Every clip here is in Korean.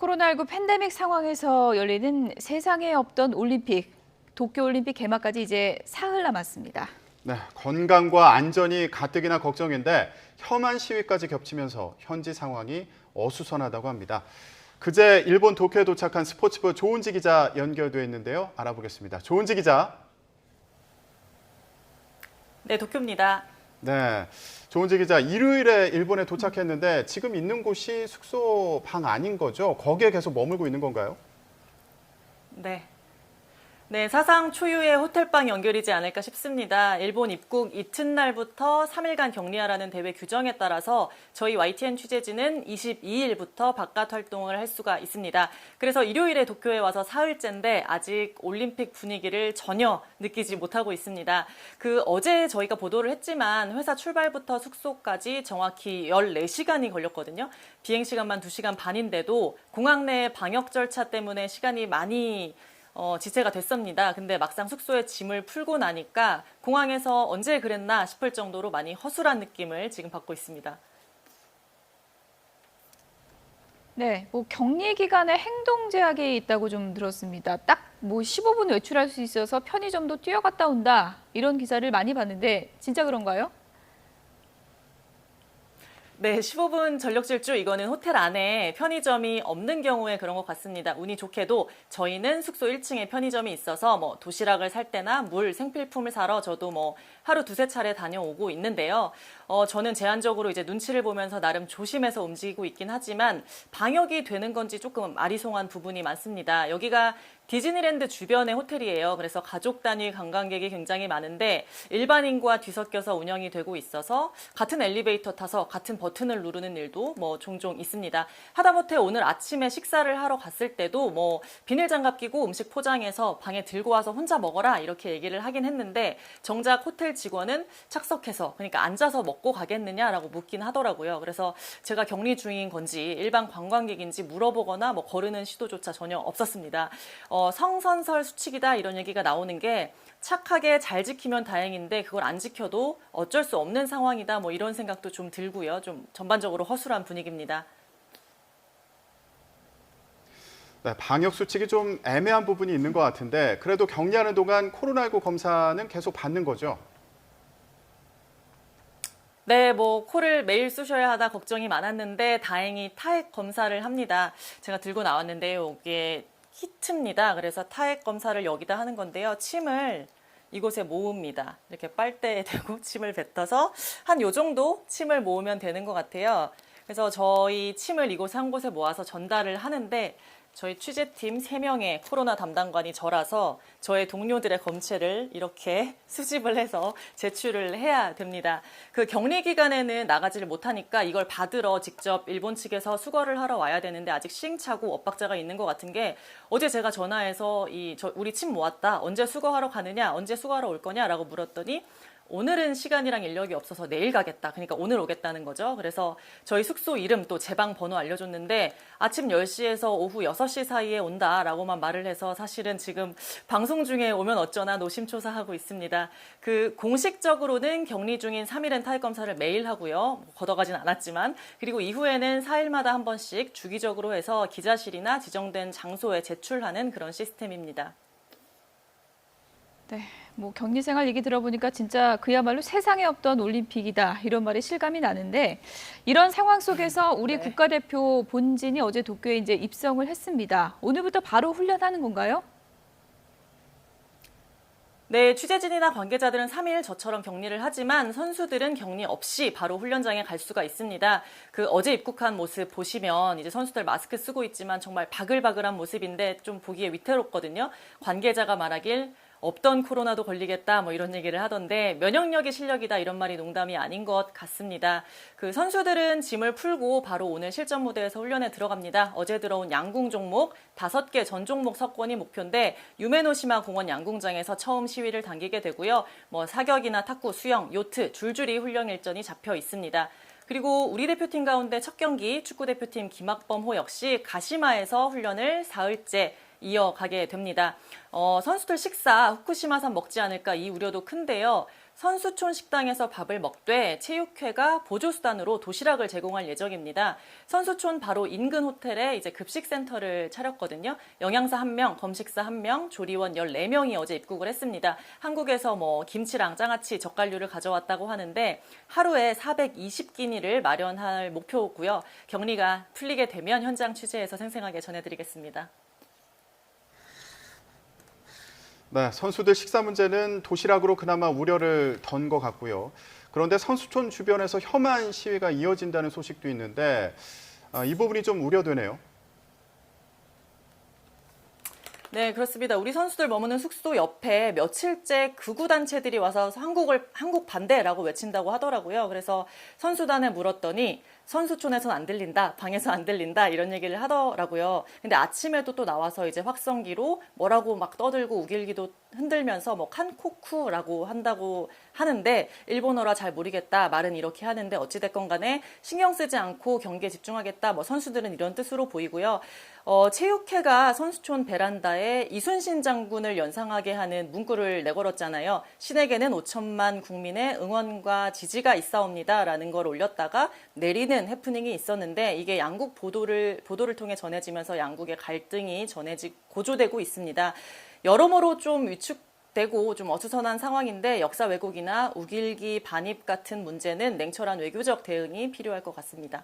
코로나19 팬데믹 상황에서 열리는 세상에 없던 올림픽, 도쿄올림픽 개막까지 이제 사흘 남았습니다. 네, 건강과 안전이 가뜩이나 걱정인데 혐한 시위까지 겹치면서 현지 상황이 어수선하다고 합니다. 그제 일본 도쿄에 도착한 스포츠부 조은지 기자 연결돼 있는데요. 알아보겠습니다. 조은지 기자. 네, 도쿄입니다. 네, 조은지 기자, 일요일에 일본에 도착했는데 지금 있는 곳이 숙소 방 아닌 거죠? 거기에 계속 머물고 있는 건가요? 네, 사상 초유의 호텔방 연결이지 않을까 싶습니다. 일본 입국 이튿날부터 3일간 격리하라는 대회 규정에 따라서 저희 YTN 취재진은 22일부터 바깥 활동을 할 수가 있습니다. 그래서 일요일에 도쿄에 와서 사흘째인데 아직 올림픽 분위기를 전혀 느끼지 못하고 있습니다. 어제 저희가 보도를 했지만 회사 출발부터 숙소까지 정확히 14시간이 걸렸거든요. 비행시간만 2시간 반인데도 공항 내 방역 절차 때문에 시간이 많이 지체가 됐습니다. 근데 막상 숙소에 짐을 풀고 나니까 공항에서 언제 그랬나 싶을 정도로 많이 허술한 느낌을 지금 받고 있습니다. 네, 격리 기간에 행동 제약이 있다고 좀 들었습니다. 딱 15분 외출할 수 있어서 편의점도 뛰어갔다 온다. 이런 기사를 많이 봤는데 진짜 그런가요? 네, 15분 전력 질주 이거는 호텔 안에 편의점이 없는 경우에 그런 것 같습니다. 운이 좋게도 저희는 숙소 1층에 편의점이 있어서 도시락을 살 때나 물, 생필품을 사러 저도 하루 두세 차례 다녀오고 있는데요. 저는 제한적으로 이제 눈치를 보면서 나름 조심해서 움직이고 있긴 하지만 방역이 되는 건지 조금 아리송한 부분이 많습니다. 여기가 디즈니랜드 주변의 호텔이에요. 그래서 가족 단위 관광객이 굉장히 많은데 일반인과 뒤섞여서 운영이 되고 있어서 같은 엘리베이터 타서 같은 버튼을 누르는 일도 종종 있습니다. 하다못해 오늘 아침에 식사를 하러 갔을 때도 비닐 장갑 끼고 음식 포장해서 방에 들고 와서 혼자 먹어라 이렇게 얘기를 하긴 했는데 정작 호텔 직원은 착석해서 그러니까 앉아서 먹고 가겠느냐라고 묻긴 하더라고요. 그래서 제가 격리 중인 건지 일반 관광객인지 물어보거나 거르는 시도조차 전혀 없었습니다. 성선설 수칙이다 이런 얘기가 나오는 게 착하게 잘 지키면 다행인데 그걸 안 지켜도 어쩔 수 없는 상황이다 이런 생각도 좀 들고요. 좀 전반적으로 허술한 분위기입니다. 네, 방역 수칙이 좀 애매한 부분이 있는 것 같은데 그래도 격리하는 동안 코로나19 검사는 계속 받는 거죠? 네, 코를 매일 쑤셔야 하다 걱정이 많았는데 다행히 타액 검사를 합니다. 제가 들고 나왔는데요. 이게 키트입니다. 그래서 타액 검사를 여기다 하는 건데요. 침을 이곳에 모읍니다. 이렇게 빨대에 대고 침을 뱉어서 한 요 정도 침을 모으면 되는 것 같아요. 그래서 저희 침을 이곳에 한 곳에 모아서 전달을 하는데 저희 취재팀 3명의 코로나 담당관이 저라서 저의 동료들의 검체를 이렇게 수집을 해서 제출을 해야 됩니다. 격리 기간에는 나가지를 못하니까 이걸 받으러 직접 일본 측에서 수거를 하러 와야 되는데 아직 시행착오 엇박자가 있는 것 같은 게 어제 제가 전화해서 우리 침 모았다. 언제 수거하러 가느냐? 언제 수거하러 올 거냐라고 물었더니 오늘은 시간이랑 인력이 없어서 내일 가겠다. 그러니까 오늘 오겠다는 거죠. 그래서 저희 숙소 이름 또 제 방 번호 알려줬는데 아침 10시에서 오후 6시 사이에 온다라고만 말을 해서 사실은 지금 방송 중에 오면 어쩌나 노심초사하고 있습니다. 공식적으로는 격리 중인 3일엔 타액 검사를 매일 하고요. 걷어가진 않았지만 그리고 이후에는 4일마다 한 번씩 주기적으로 해서 기자실이나 지정된 장소에 제출하는 그런 시스템입니다. 네, 격리 생활 얘기 들어보니까 진짜 그야말로 세상에 없던 올림픽이다 이런 말이 실감이 나는데 이런 상황 속에서 우리 국가대표 본진이 어제 도쿄에 이제 입성을 했습니다. 오늘부터 바로 훈련하는 건가요? 네, 취재진이나 관계자들은 3일 저처럼 격리를 하지만 선수들은 격리 없이 바로 훈련장에 갈 수가 있습니다. 어제 입국한 모습 보시면 이제 선수들 마스크 쓰고 있지만 정말 바글바글한 모습인데 좀 보기에 위태롭거든요. 관계자가 말하길 없던 코로나도 걸리겠다 이런 얘기를 하던데 면역력이 실력이다 이런 말이 농담이 아닌 것 같습니다. 선수들은 짐을 풀고 바로 오늘 실전 무대에서 훈련에 들어갑니다. 어제 들어온 양궁 종목 5개 전 종목 석권이 목표인데 유메노시마 공원 양궁장에서 처음 시위를 당기게 되고요. 사격이나 탁구, 수영, 요트 줄줄이 훈련 일정이 잡혀 있습니다. 그리고 우리 대표팀 가운데 첫 경기 축구대표팀 김학범호 역시 가시마에서 훈련을 사흘째 이어가게 됩니다. 선수들 식사 후쿠시마산 먹지 않을까 이 우려도 큰데요. 선수촌 식당에서 밥을 먹되 체육회가 보조수단으로 도시락을 제공할 예정입니다. 선수촌 바로 인근 호텔에 이제 급식센터를 차렸거든요. 영양사 1명, 검식사 1명, 조리원 14명이 어제 입국을 했습니다. 한국에서 김치랑 장아찌, 젓갈류를 가져왔다고 하는데 하루에 420끼니를 마련할 목표고요. 격리가 풀리게 되면 현장 취재해서 생생하게 전해드리겠습니다. 네, 선수들 식사 문제는 도시락으로 그나마 우려를 던 것 같고요. 그런데 선수촌 주변에서 혐한 시위가 이어진다는 소식도 있는데 이 부분이 좀 우려되네요. 네, 그렇습니다. 우리 선수들 머무는 숙소 옆에 며칠째 극우 단체들이 와서 한국 반대라고 외친다고 하더라고요. 그래서 선수단에 물었더니 선수촌에선 안 들린다, 방에서 안 들린다 이런 얘기를 하더라고요. 근데 아침에도 또 나와서 이제 확성기로 뭐라고 막 떠들고 우길기도 흔들면서 칸코쿠라고 한다고 하는데 일본어라 잘 모르겠다 말은 이렇게 하는데 어찌됐건 간에 신경 쓰지 않고 경기에 집중하겠다 선수들은 이런 뜻으로 보이고요. 체육회가 선수촌 베란다에 이순신 장군을 연상하게 하는 문구를 내걸었잖아요. 신에게는 5천만 국민의 응원과 지지가 있사옵니다라는 걸 올렸다가 내리는 해프닝이 있었는데 이게 양국 보도를 통해 전해지면서 양국의 갈등이 고조되고 있습니다. 여러모로 좀 위축되고 좀 어수선한 상황인데 역사 왜곡이나 우길기 반입 같은 문제는 냉철한 외교적 대응이 필요할 것 같습니다.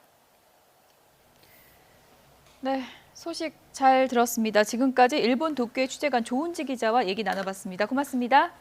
네, 소식 잘 들었습니다. 지금까지 일본 도쿄의 취재관 조은지 기자와 얘기 나눠봤습니다. 고맙습니다.